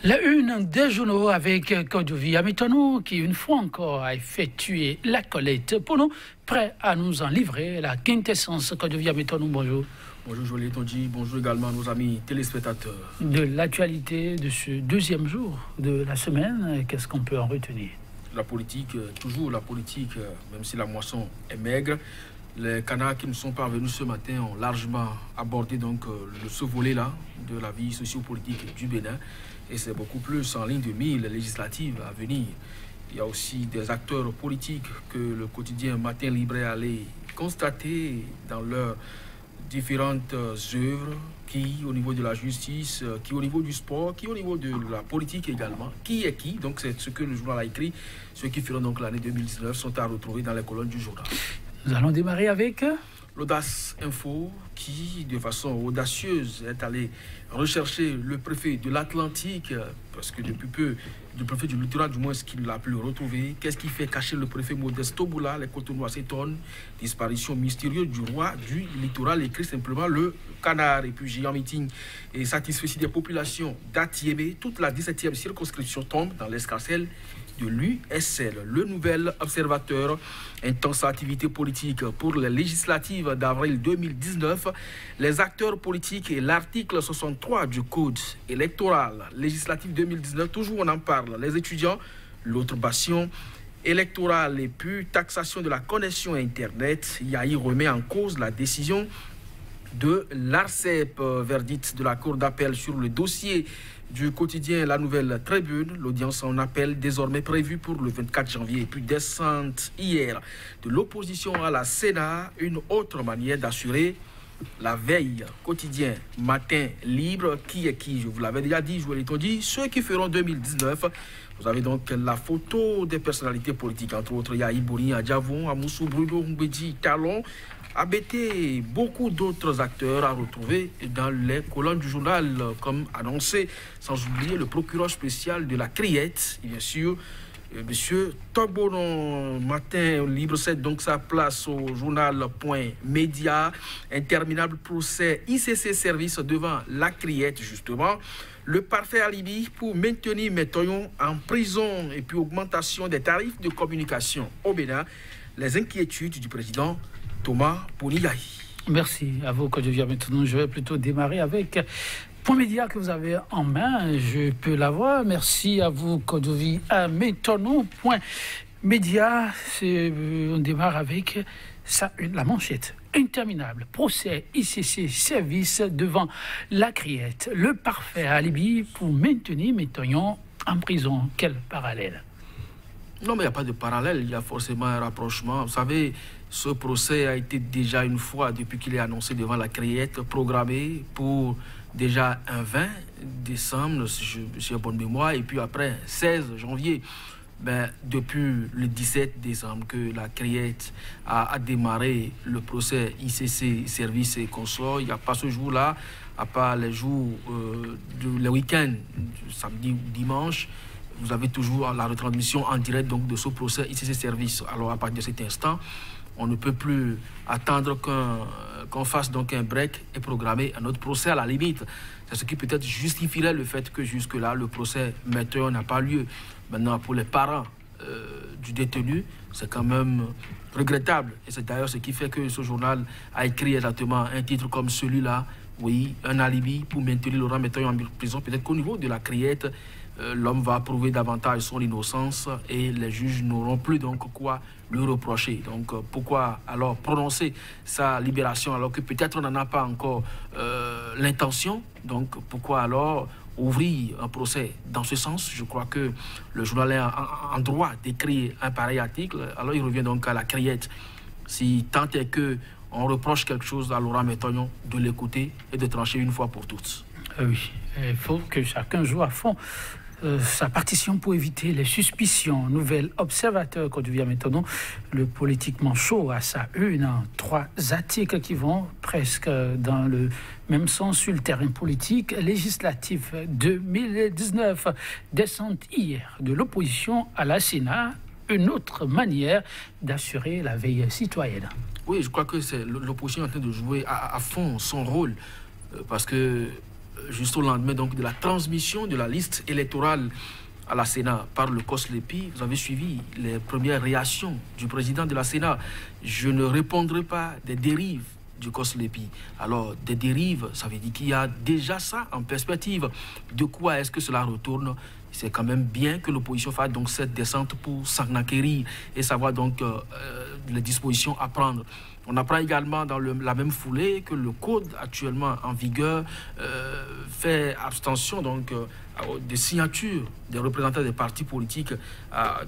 La une des journaux avec Kodjovi Amitonou qui une fois encore a effectué la collecte pour nous, prêt à nous en livrer la quintessence. Kodjovi Amitonou, bonjour. Bonjour Joël Tondi, bonjour également à nos amis téléspectateurs. De l'actualité de ce deuxième jour de la semaine, qu'est-ce qu'on peut en retenir? La politique, toujours la politique, même si la moisson est maigre. Les canards qui nous sont parvenus ce matin ont largement abordé donc ce volet-là de la vie sociopolitique du Bénin. Et c'est beaucoup plus en ligne de mire législatives à venir. Il y a aussi des acteurs politiques que le quotidien Matin Libre est allé constater dans leurs différentes œuvres, qui au niveau de la justice, qui au niveau du sport, qui au niveau de la politique également, qui est qui. Donc c'est ce que le journal a écrit. Ceux qui feront donc l'année 2019 sont à retrouver dans les colonnes du journal. Nous allons démarrer avec l'Audace Info qui, de façon audacieuse, est allé rechercher le préfet de l'Atlantique, parce que depuis peu, le préfet du littoral, du moins, ce qu'il a pu le retrouver. Qu'est-ce qui fait cacher le préfet Modesto Boula, les Cotonois s'étonnent, disparition mystérieuse du roi du littoral, écrit simplement le Canard. Et puis, géant meeting et satisfait des populations d'Atiébé, toute la 17e circonscription tombe dans l'escarcelle de l'USL. Le nouvel observateur, intense activité politique pour les législatives d'avril 2019. Les acteurs politiques et l'article 63 du Code électoral législatif 2019, toujours on en parle. Les étudiants, l'autre bastion électorale et puis taxation de la connexion Internet. Yahi remet en cause la décision de l'ARCEP, verdict de la Cour d'appel sur le dossier du quotidien La Nouvelle Tribune. L'audience en appel désormais prévue pour le 24 janvier. Et puis descente hier de l'opposition à la Sénat, une autre manière d'assurer la veille. Quotidien Matin Libre, qui est qui? Je vous l'avais déjà dit, je vous l'ai dit, ceux qui feront 2019. Vous avez donc la photo des personnalités politiques, entre autres Yahi Bouni, Adjavon, Amoussou, Bruno, Mbedi, Talon, ABT, beaucoup d'autres acteurs à retrouver dans les colonnes du journal, comme annoncé, sans oublier le procureur spécial de la Criette, et bien sûr, Monsieur Togbonon. Matin Libre cède donc sa place au journal Point Média. Interminable procès ICC Service devant la Criette, justement. Le parfait alibi pour maintenir Métoyon en prison et puis augmentation des tarifs de communication au Bénin. Les inquiétudes du président Thomas Pouniaï. Merci à vous, Kodjovi Amitonou. Je vais plutôt démarrer avec Point Média que vous avez en main. Je peux l'avoir. Merci à vous, Kodjovi Amitonou. Point Média, on démarre avec la manchette. Interminable procès ICC Service devant la Criette. Le parfait alibi pour maintenir Métoyon en prison. Quel parallèle? Non, mais il n'y a pas de parallèle, il y a forcément un rapprochement. Vous savez, ce procès a été déjà une fois, depuis qu'il est annoncé devant la Criette, programmé pour déjà un 20 décembre, si j'ai bonne mémoire, et puis après 16 janvier. Ben, depuis le 17 décembre que la Criette a démarré le procès ICC Service et consorts, il n'y a pas ce jour-là, à part les jours, les week-ends, samedi ou dimanche. Vous avez toujours la retransmission en direct donc, de ce procès ICC Service. Alors à partir de cet instant, on ne peut plus attendre qu'on fasse donc un break et programmer un autre procès à la limite. C'est ce qui peut-être justifierait le fait que jusque-là, le procès Métoyon n'a pas lieu. Maintenant, pour les parents du détenu, c'est quand même regrettable. Et c'est d'ailleurs ce qui fait que ce journal a écrit exactement un titre comme celui-là. Oui, un alibi pour maintenir Laurent Métoyon en prison. Peut-être qu'au niveau de la Criette, l'homme va prouver davantage son innocence et les juges n'auront plus donc quoi lui reprocher. Donc pourquoi alors prononcer sa libération alors que peut-être on n'en a pas encore l'intention? Donc pourquoi alors ouvrir un procès dans ce sens? Je crois que le journal est en droit d'écrire un pareil article. Alors il revient donc à la Criette. Si tant est que on reproche quelque chose à Laurent Métoyon, de l'écouter et de trancher une fois pour toutes. Oui, il faut que chacun joue à fond sa partition pour éviter les suspicions. Nouvel observateur, Kodjovi Amitonou, le politiquement chaud à sa une, 3 articles qui vont presque dans le même sens sur le terrain politique. Législatif 2019, descente hier de l'opposition à la Sénat, une autre manière d'assurer la veille citoyenne. Oui, je crois que c'est l'opposition en train de jouer à fond son rôle, parce que juste au lendemain donc, de la transmission de la liste électorale à la Sénat par le COSLEPI, vous avez suivi les premières réactions du président de la Sénat. Je ne répondrai pas des dérives du COSLEPI. Alors, des dérives, ça veut dire qu'il y a déjà ça en perspective. De quoi est-ce que cela retourne? C'est quand même bien que l'opposition fasse donc cette descente pour s'en acquérir et savoir donc les dispositions à prendre. On apprend également dans la même foulée que le code actuellement en vigueur fait abstention donc des signatures des représentants des partis politiques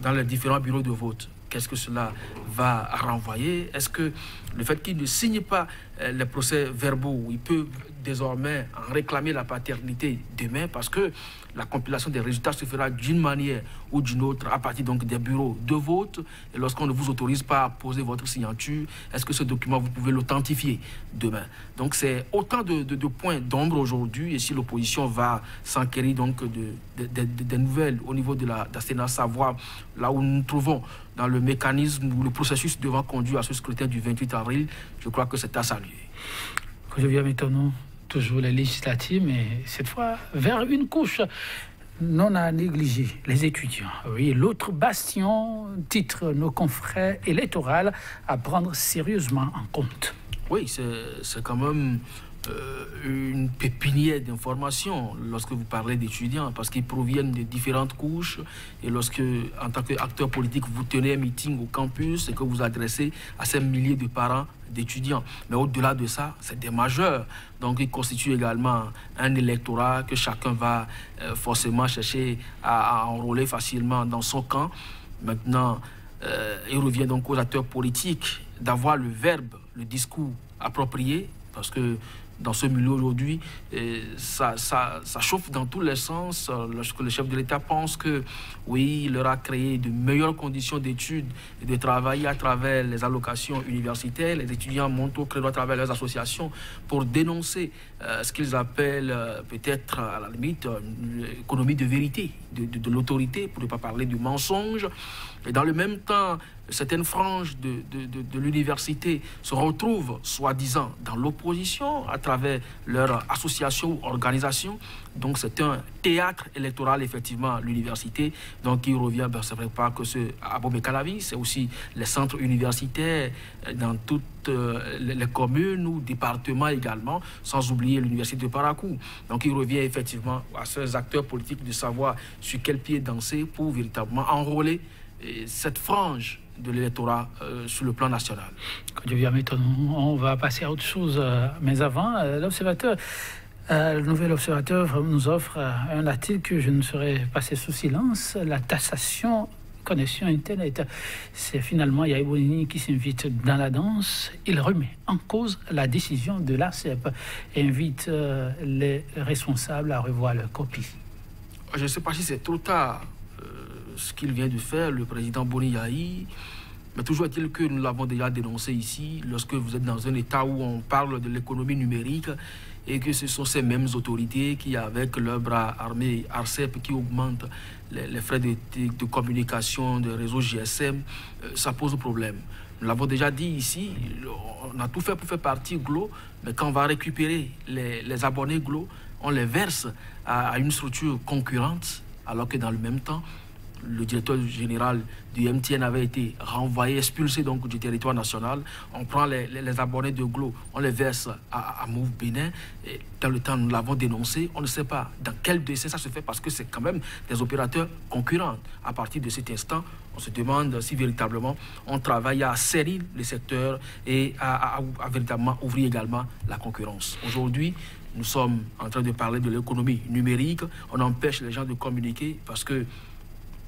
dans les différents bureaux de vote. Qu'est-ce que cela va renvoyer? Est-ce que le fait qu'ils ne signent pas les procès-verbaux, ils peuvent désormais en réclamer la paternité demain parce que la compilation des résultats se fera d'une manière ou d'une autre à partir donc des bureaux de vote. Et lorsqu'on ne vous autorise pas à poser votre signature, est-ce que ce document, vous pouvez l'authentifier demain? Donc c'est autant de points d'ombre aujourd'hui. Et si l'opposition va s'enquérir donc des nouvelles au niveau de la Sénat, savoir là où nous nous trouvons dans le mécanisme ou le processus devant conduire à ce scrutin du 28 avril, je crois que c'est à saluer. Je viens maintenant toujours les législatives, mais cette fois vers une couche non à négliger, les étudiants. Oui, l'autre bastion, titre nos confrères électoraux à prendre sérieusement en compte. Oui, c'est quand même une pépinière d'informations lorsque vous parlez d'étudiants, parce qu'ils proviennent de différentes couches. Et lorsque, en tant qu'acteur politique, vous tenez un meeting au campus et que vous adressez à ces milliers de parents d'étudiants. Mais au-delà de ça, c'est des majeurs. Donc, ils constituent également un électorat que chacun va forcément chercher à enrôler facilement dans son camp. Maintenant, il revient donc aux acteurs politiques d'avoir le verbe, le discours approprié, parce que dans ce milieu aujourd'hui, ça chauffe dans tous les sens. Lorsque le chef de l'État pense que, oui, il leur a créé de meilleures conditions d'études et de travail à travers les allocations universitaires, les étudiants montent au créneau à travers leurs associations pour dénoncer ce qu'ils appellent peut-être à la limite une économie de vérité, de l'autorité, pour ne pas parler du mensonge. Et dans le même temps, certaines franges de l'université se retrouvent, soi-disant, dans l'opposition à travers leur association ou organisation. Donc c'est un théâtre électoral, effectivement, l'université. Donc il revient, c'est vrai pas que c'est à Abomey-Calavi, c'est aussi les centres universitaires dans toutes les communes ou départements également, sans oublier l'université de Parakou. Donc il revient effectivement à ces acteurs politiques de savoir sur quel pied danser pour véritablement enrôler cette frange de l'électorat sur le plan national. On va passer à autre chose, mais avant, l'observateur, le nouvel observateur nous offre un article que je ne saurais passer sous silence, la taxation connexion Internet. C'est finalement Yahya Bonini qui s'invite dans la danse. Il remet en cause la décision de l'ARCEP et invite les responsables à revoir leur copie. Je ne sais pas si c'est trop tard ce qu'il vient de faire, le président Boni Yahi, mais toujours est-il que nous l'avons déjà dénoncé ici, lorsque vous êtes dans un état où on parle de l'économie numérique et que ce sont ces mêmes autorités qui, avec leur bras armé ARCEP, qui augmentent les frais de communication des réseaux GSM, ça pose problème. Nous l'avons déjà dit ici, on a tout fait pour faire partie Glo, mais quand on va récupérer les abonnés Glo, on les verse à une structure concurrente, alors que dans le même temps, le directeur général du MTN avait été renvoyé, expulsé donc du territoire national. On prend les abonnés de Glo, on les verse à Move Bénin. Et dans le temps, nous l'avons dénoncé. On ne sait pas dans quel décès ça se fait parce que c'est quand même des opérateurs concurrents. À partir de cet instant, on se demande si véritablement on travaille à serrer le secteur et à véritablement ouvrir également la concurrence. Aujourd'hui, nous sommes en train de parler de l'économie numérique. On empêche les gens de communiquer parce que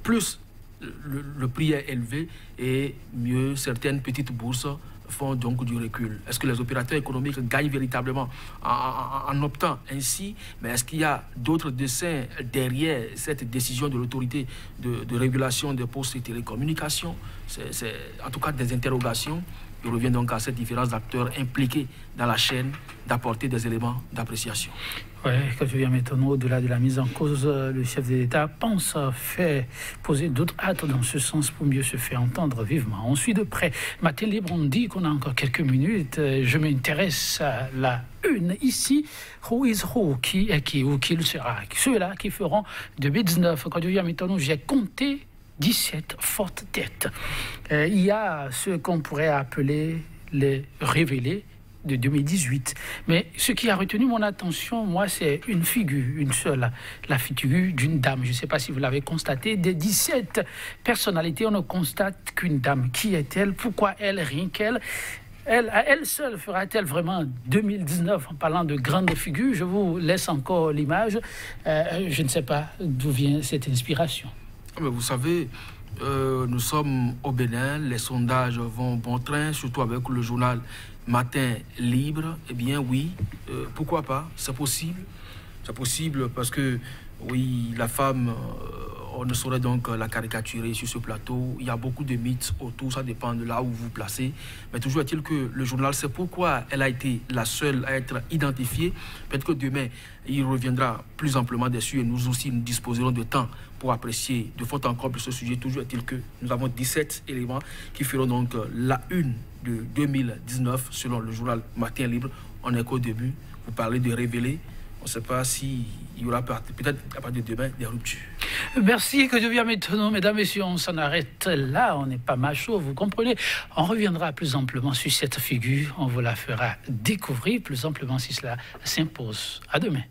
plus le prix est élevé et mieux certaines petites bourses font donc du recul. Est-ce que les opérateurs économiques gagnent véritablement en optant ainsi? Mais est-ce qu'il y a d'autres dessins derrière cette décision de l'autorité de régulation des postes et télécommunications? C'est en tout cas des interrogations Il revient donc à ces différents acteurs impliqués dans la chaîne d'apporter des éléments d'appréciation. Oui, quand je viens maintenant, au-delà de la mise en cause, le chef de l'État pense faire poser d'autres actes dans ce sens pour mieux se faire entendre vivement. On suit de près. Matin Libre, on dit qu'on a encore quelques minutes. Je m'intéresse à la une ici. Who is who? Qui est qui ou qui le sera? Ceux-là qui feront 2019. Quand je viens maintenant, j'ai compté 17 fortes têtes. Il y a ce qu'on pourrait appeler les révélés de 2018. Mais ce qui a retenu mon attention, moi, c'est une figure, une seule, la figure d'une dame. Je ne sais pas si vous l'avez constaté. Des 17 personnalités, on ne constate qu'une dame. Qui est-elle? Pourquoi elle? Rien qu'elle. À elle seule fera-t-elle vraiment 2019 en parlant de grandes figures? Je vous laisse encore l'image. Je ne sais pas d'où vient cette inspiration. Mais vous savez, nous sommes au Bénin, les sondages vont bon train, surtout avec le journal Matin Libre. Eh bien oui, pourquoi pas, c'est possible. C'est possible parce que, oui, la femme, on ne saurait donc la caricaturer sur ce plateau. Il y a beaucoup de mythes autour, ça dépend de là où vous vous placez. Mais toujours est-il que le journal sait pourquoi elle a été la seule à être identifiée. Peut-être que demain, il reviendra plus amplement dessus et nous aussi, nous disposerons de temps pour apprécier de fond en comble ce sujet. Toujours est-il que nous avons 17 éléments qui feront donc la une de 2019 selon le journal Matin Libre. On est qu'au début. Vous parlez de révéler. On ne sait pas s'il y aura peut-être à partir de demain des ruptures. Merci, que Dieu vienne maintenant, mesdames, messieurs, on s'en arrête là, on n'est pas macho, vous comprenez. On reviendra plus amplement sur cette figure, on vous la fera découvrir plus amplement si cela s'impose. À demain.